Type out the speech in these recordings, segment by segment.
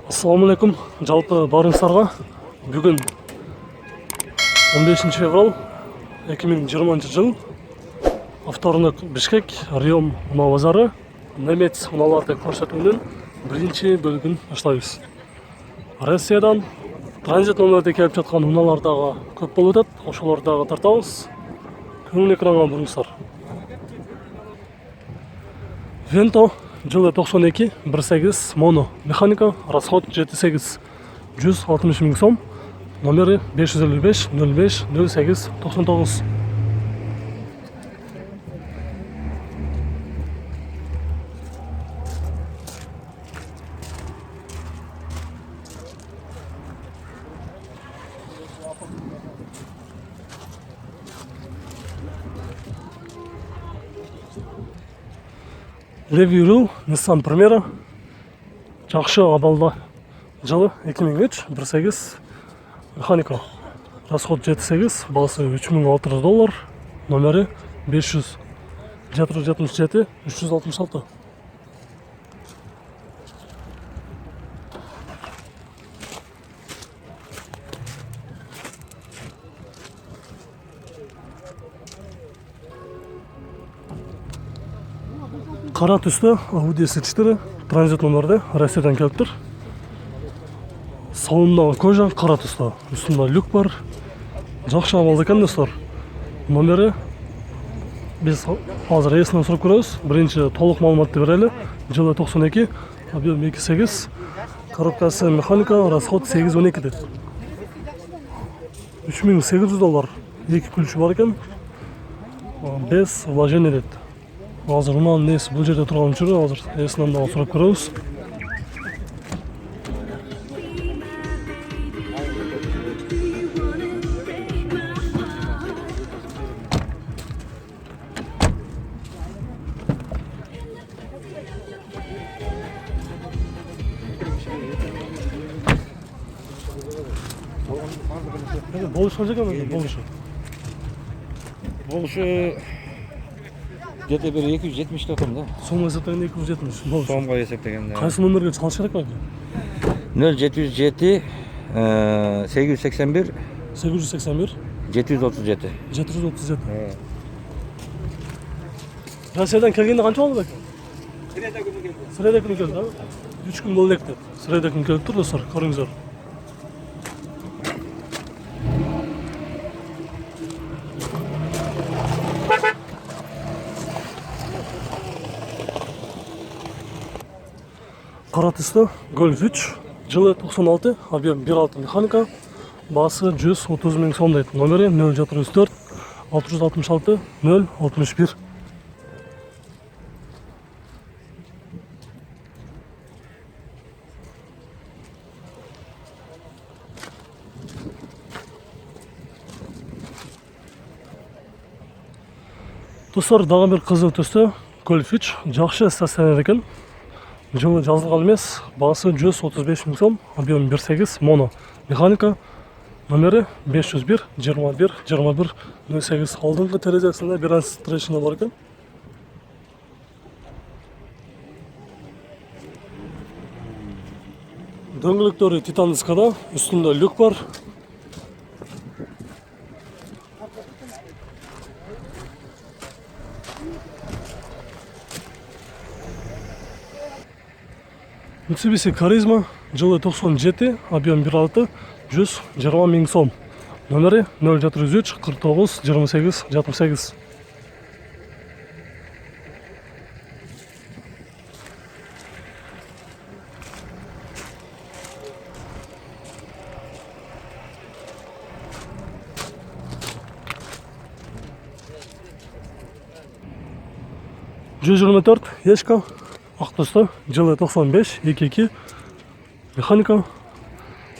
Ассаламу алейкум, жалпы барыңыздарга. Бүгін 15 февраль 2020 жыл. Авторлық Бишкек, Риом мұнай базары, немец мұнайларды көрсетуінің бірінші бөлігін баштайбыз. Россиядан транзит номерде келіп жатқан мұнайлардағы көп болып өтеді, ошолардағы тартабыз. Көңіл экранға бұрыңыздар. Венто жылы 92 1.8 моно механика, расход 7.8 160 мың сом, номері 555 05 08 99. Ревью Nissan Primera жақшы абалда жылы 2003 1.8 механика, расход 7.8, бағасы $3600, номері 577 366. Қара түсті Audi S4 транзит номерде Россиядан келіп тұр. Салондағы кожа қара түсті, үстінде люк бар. Жақсы амалды екен достар. Номері біз азыр есінен сұрап көреміз. Бірінші толық мәліметті берелі. Жылы 92, объем 2.8, коробкасы механика, расход 8.12 деді. $3800, екі күлші бар екен, без вложения деді. Азыр мұнан несі бұл жерде тұрған жүрі, азыр есінен дағы сұрап көреміз. Болуш қанша екен? Болушы где-то бір 270 тұтым да. Сомға есептегенде 270. Сомға есептегенде. Қайсы номерге çalış керек бәлкі? 0707 881 881 737. 737. Россиядан келгенде қанша болды бәлкі? Сіреді күні келді, 3 күн болды екті. Сіреді күн келіп тұр достар, көріңіздер. Қара түсті Golf 3, жылы 96, объем 1.6 механика, басы 130 мың сом дейді. Номері 074 666 061. Достар, дағы бір қызыл түсті Golf 3, жақшы стационар екен. Жылы жазылған емес, басы 135 мың сом, объем 1.8 моно механика, номері 501 21 21 08. Алдыңғы терезесінде бір трещина бар екен. Дөңгелектері титан дискада, үстінде люк бар. Mitsubishi Charisma, жылы 97, объем 1.6, 120 мың сом. Номері 073 49 28 68. $124, ешка. Ақтөсті, жылы 95, 2.2, механика,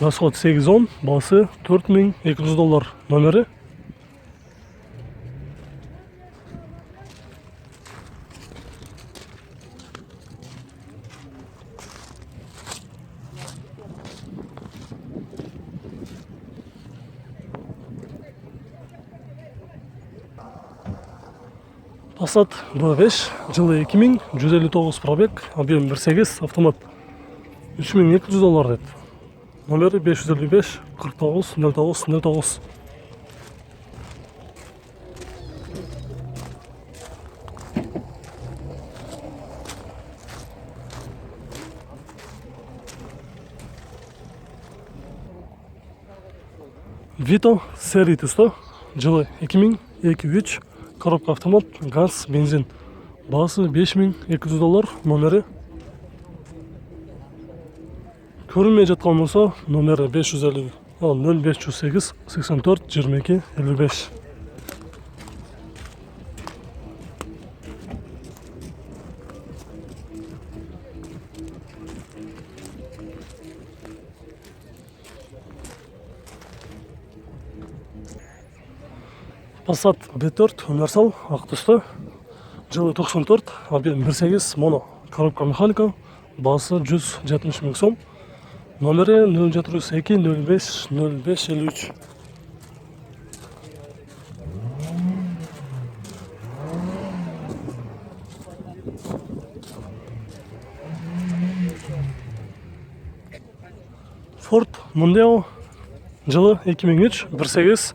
расход 8.10, басы $4200, номері. Passat B5, жылы 2000, 159 пробег, объем 1.8, автомат. $3200 dedi. Номері 555 49 09 09. Vito seri түсті, жылы 2023, коробка автомат, газ, бензин. Бағасы $5200, номері. Көрінмей жатқан болса, номері 0508 84 22 55. Passat B4 универсал, ақ түсті, жылы 94, объем 1.8, моно, коробка механика, бағасы $170 000. Номері 0702 05 05 53. Ford Mondeo, жылы 2003, 1.8,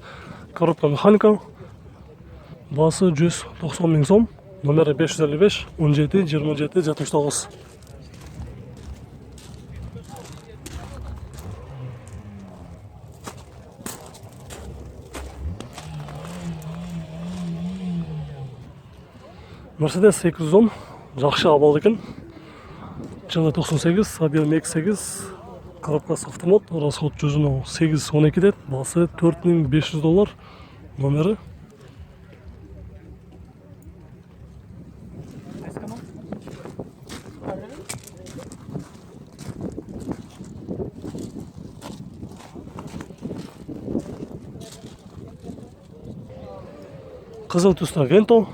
коробка механика, бағасы $190 000. Номері 555 17 27 79. Mercedes 810, жақсы абал екен. Жылы 98, объем 2.8, коробкасы автомат, расход жүзінің 812 деді, бағасы $4500, номері. Қызыл түсті Венто,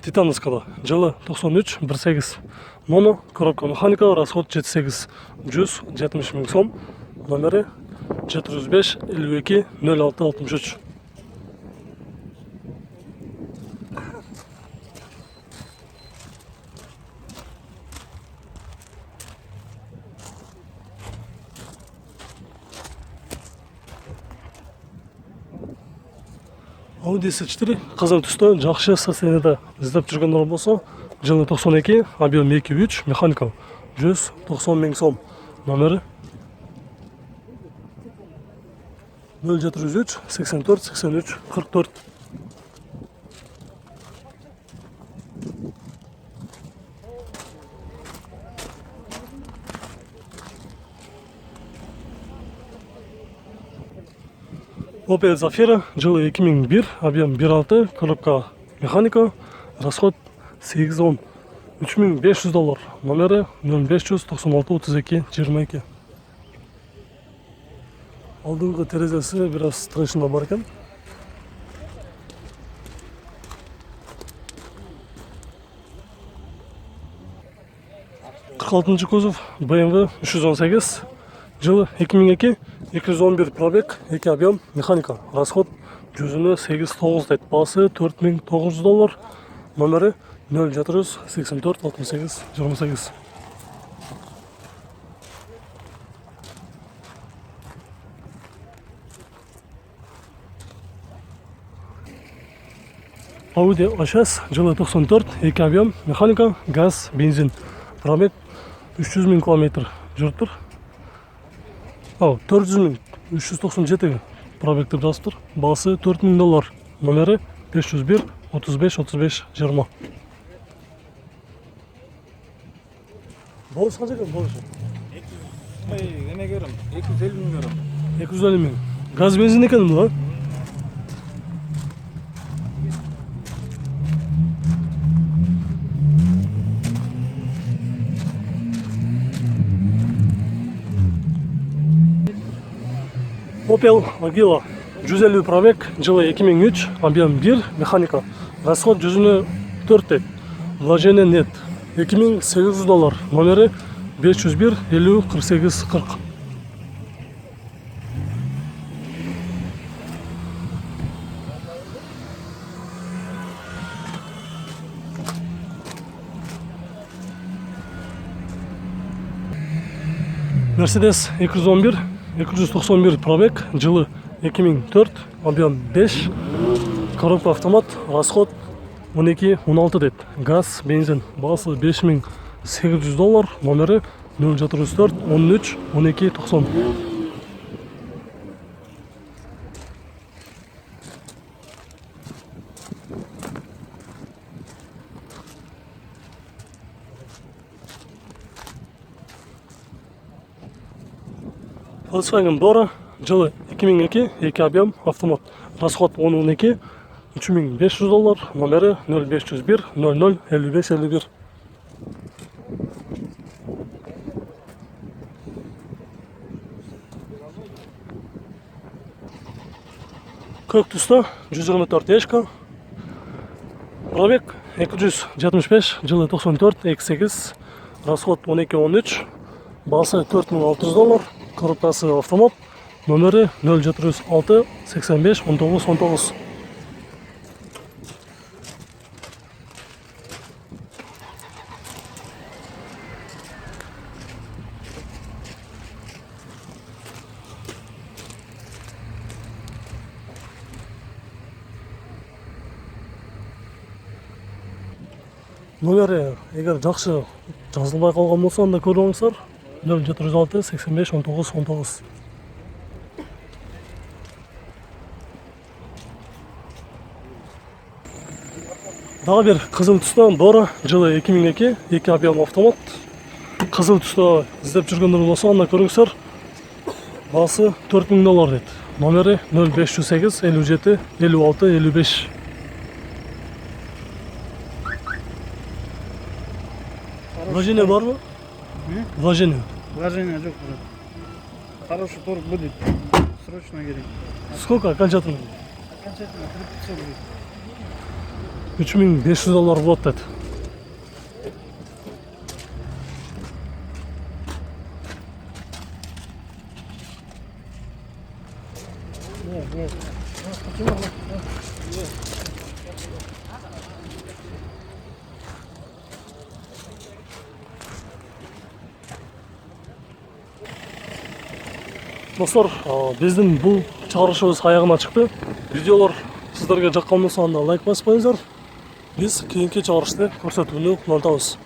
Титановскада, жылы 93, 1.8, моно, коробка механика, расход 78, $170 000, номері 405 52 06 63. Audi S4 қызыл түсті, жақсы состояниеда іздеп жүргендер болса, жылы 92, объем 2.3, механика, $190 000, номері 0703 84 83 44. Opel Zafira, жылы 2001, объем 1.6, коробка механика, расход 810, $3500, номері 0596 32 22. Алдыңғы терезесі біраз трещина бар екен. Алтыншы кузов BMW 318, жылы 2002, 211 пробег, 2 объем, механика, расход жүзіне 8-9 деді, бағасы $4900, номері 0784 68 28. Audi A6, жылы 94, 2 объем, механика, газ, бензин, пробег 300 000 километр жүріп тұр. 400 397 пробекті жазып тұр. Бағасы $4000, номері 501 35 35 20. Болыс қанша екен, болыс? 250 000 көрім. 250 000. Газ бензин екен бұл, Opel Agila, 150 пробег, жылы 2003, объем 1, механика, расход жүзіне 4 деді, вложение нет, $2800, номері 501 50 48 40. Mercedes 211, 291 пробег, жылы 2004, объем 5, коробка автомат, расход 12-16 деді. Газ, бензин, бағасы $5800, номері 074 13 12 90. Volkswagen Bora, жылы 2002, 2 объем, автомат, расход 10-12, $3500, номері 0501 00 55 51. Көк түсті 124 ешка, пробег 275, жылы 94, 28, расход 12-13, басы $4600, коробкасы автомат, номері 0706 85 19 19. Номері егер жақсы жазылмай қалған болса, анда көріп алыңыздар. 0706 85 19 19. Дағы бір қызыл түсті Bora, жылы 2002, 2 объем автомат. Қызыл түсті іздеп жүргендер болса, анда көріңіздер. Басы $4000 деді. Номері 0508 57 56 55. Вложение бар ма? Вложение. Вложение жоқ, брат. Хороший торг будет. Срочно керек. Сколько окончательно? Окончательно $3500 будет. $3500 болады деді. Достар, біздің бұл чығарышымыз аяғына шықты. Видеолар сіздерге жаққан болса, анда лайк басып қойыңыздар. Біз кейінгі чығарышты көрсетуіне ұмытпаңыз.